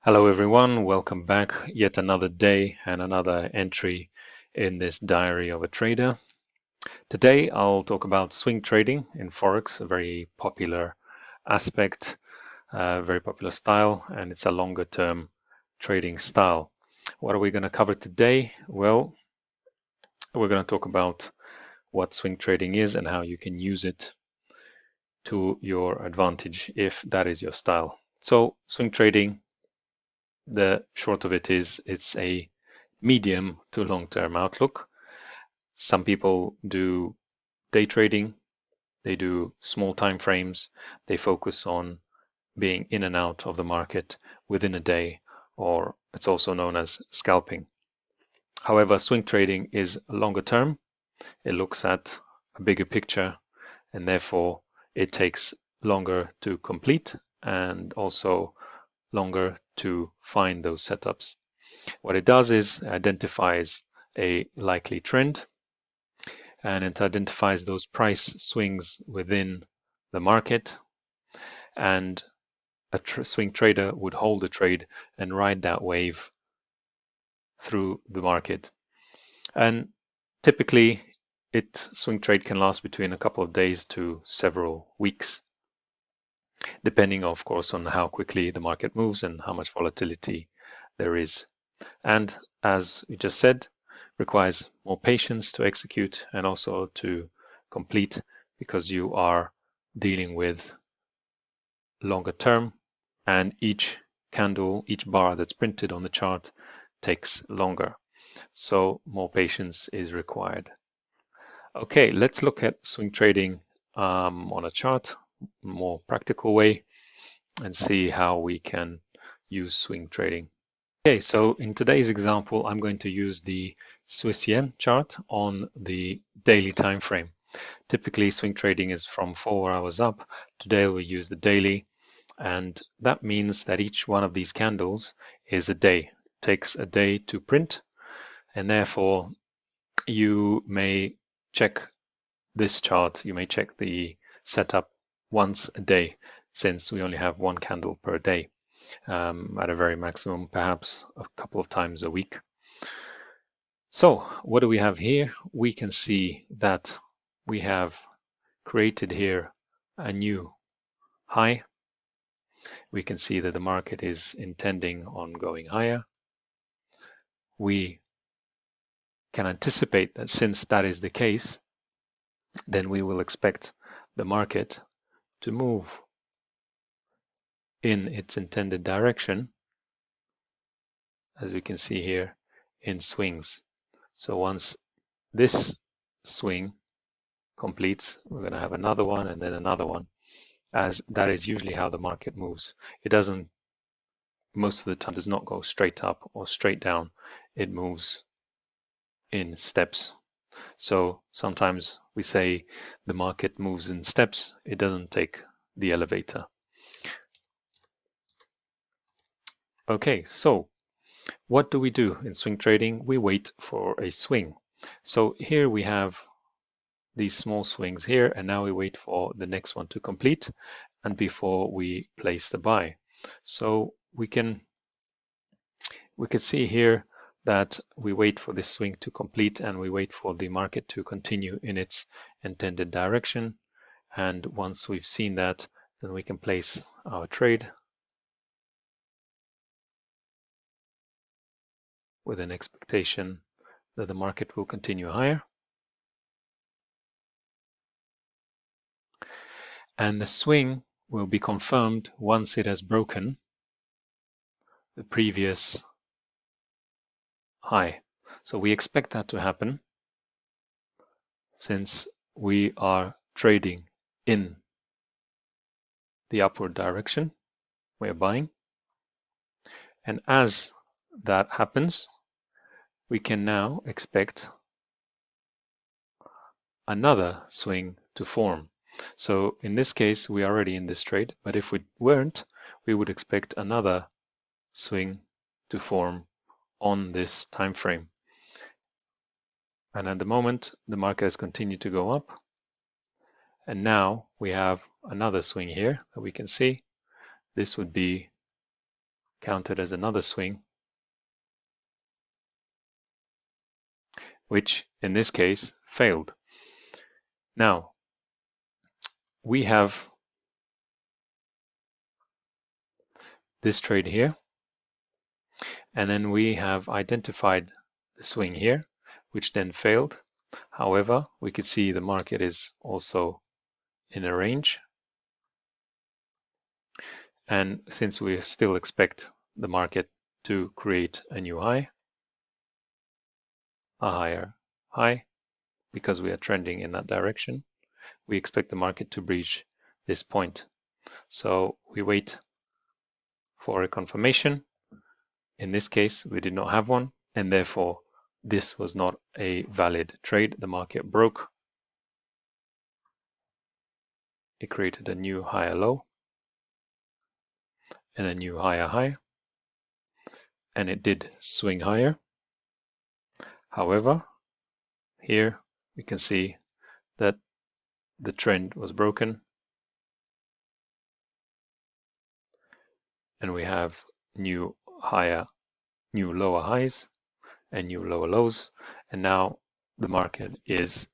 Hello everyone, welcome back. Yet another day and another entry in this diary of a trader. Today I'll talk about swing trading in Forex, a very popular aspect, very popular style, and it's a longer term trading style. What are we going to cover today? Well, we're going to talk about what swing trading is and how you can use it to your advantage if that is your style. So swing trading, the short of it is it's a medium to long-term outlook. Some people do day trading, they do small time frames, they focus on being in and out of the market within a day, or it's also known as scalping. However, swing trading is longer term. It looks at a bigger picture, and therefore it takes longer to complete and also longer to find those setups. What it does is identifies a likely trend, and it identifies those price swings within the market, and a swing trader would hold the trade and ride that wave through the market. And typically swing trade can last between a couple of days to several weeks, depending of course on how quickly the market moves and how much volatility there is. And as we just said, requires more patience to execute and also to complete, because you are dealing with longer term, and each candle, each bar that's printed on the chart takes longer. So more patience is required. Okay, let's look at swing trading on a chart, more practical way, and see how we can use swing trading. Okay, so in today's example, I'm going to use the Swiss yen chart on the daily time frame. Typically, swing trading is from 4 hours up. Today, we'll use the daily, and that means that each one of these candles is a day. It takes a day to print, and therefore you may check this chart, you may check the setup once a day, since we only have one candle per day. At a very maximum, perhaps a couple of times a week. So what do we have here? We can see that we have created here a new high. We can see that the market is intending on going higher. We can anticipate that since that is the case, then we will expect the market to move in its intended direction, as we can see here, in swings. So once this swing completes, we're going to have another one and then another one, as that is usually how the market moves. It doesn't, most of the time, does not go straight up or straight down. It moves in steps. So sometimes we say the market moves in steps. It doesn't take the elevator. Okay, so what do we do in swing trading? We wait for a swing. So here we have these small swings here, and now we wait for the next one to complete and before we place the buy. So we can see here that we wait for this swing to complete and we wait for the market to continue in its intended direction. And once we've seen that, then we can place our trade with an expectation that the market will continue higher. And the swing will be confirmed once it has broken the previous high. So we expect that to happen since we are trading in the upward direction. We're buying. And as that happens, we can now expect another swing to form. So in this case, we are already in this trade, but if we weren't, we would expect another swing to form on this time frame. And at the moment, the market has continued to go up. And now we have another swing here that we can see. This would be counted as another swing, which in this case failed. Now, we have this trade here, and then we have identified the swing here, which then failed. However, we could see the market is also in a range. And since we still expect the market to create a new high, a higher high, because we are trending in that direction, we expect the market to breach this point. So we wait for a confirmation. In this case, we did not have one, and therefore this was not a valid trade. The market broke. It created a new higher low and a new higher high, and it did swing higher. However, here we can see that the trend was broken, and we have new lower highs and new lower lows, and now the market is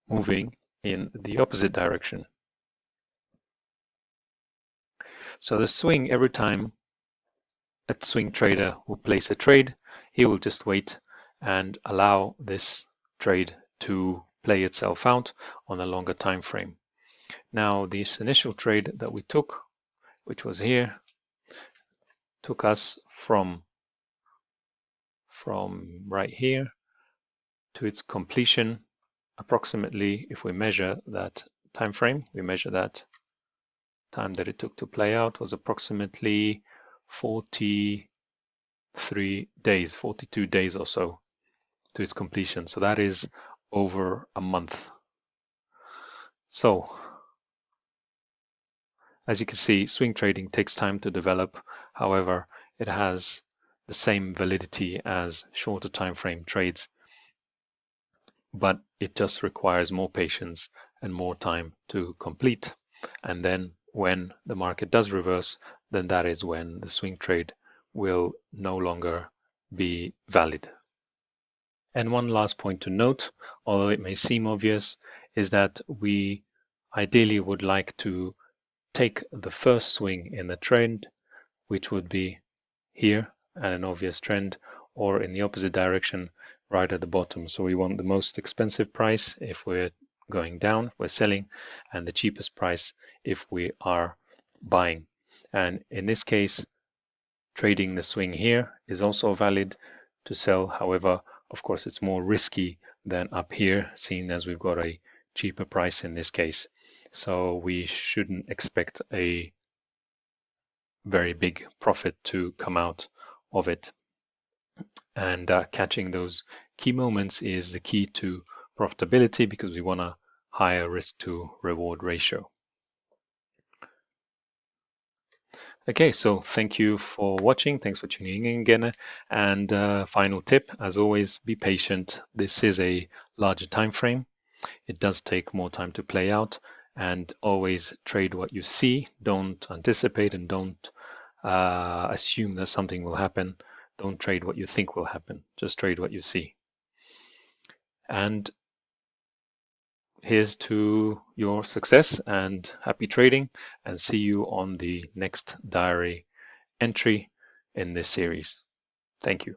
moving in the opposite direction. So the swing, every time a swing trader will place a trade, he will just wait and allow this trade to play itself out on a longer time frame. Now, this initial trade that we took, which was here, took us from right here to its completion. Approximately, if we measure that time frame, we measure that time that it took to play out was approximately 43 days, 42 days or so to its completion. So that is over a month. So as you can see, swing trading takes time to develop. However, it has the same validity as shorter time frame trades, but it just requires more patience and more time to complete. And then when the market does reverse, then that is when the swing trade will no longer be valid. And one last point to note, although it may seem obvious, is that we ideally would like to take the first swing in the trend, which would be here at an obvious trend, or in the opposite direction right at the bottom. So we want the most expensive price if we're going down, if we're selling, and the cheapest price if we are buying. And in this case, trading the swing here is also valid to sell. However, of course, it's more risky than up here, seeing as we've got a cheaper price in this case. So we shouldn't expect a very big profit to come out of it. And catching those key moments is the key to profitability, because we want a higher risk to reward ratio. Okay, so thank you for watching. Thanks for tuning in again. And final tip, as always, be patient. This is a larger time frame. It does take more time to play out, and always trade what you see. Don't anticipate and don't assume that something will happen. Don't trade what you think will happen. Just trade what you see. And here's to your success and happy trading, and see you on the next diary entry in this series. Thank you.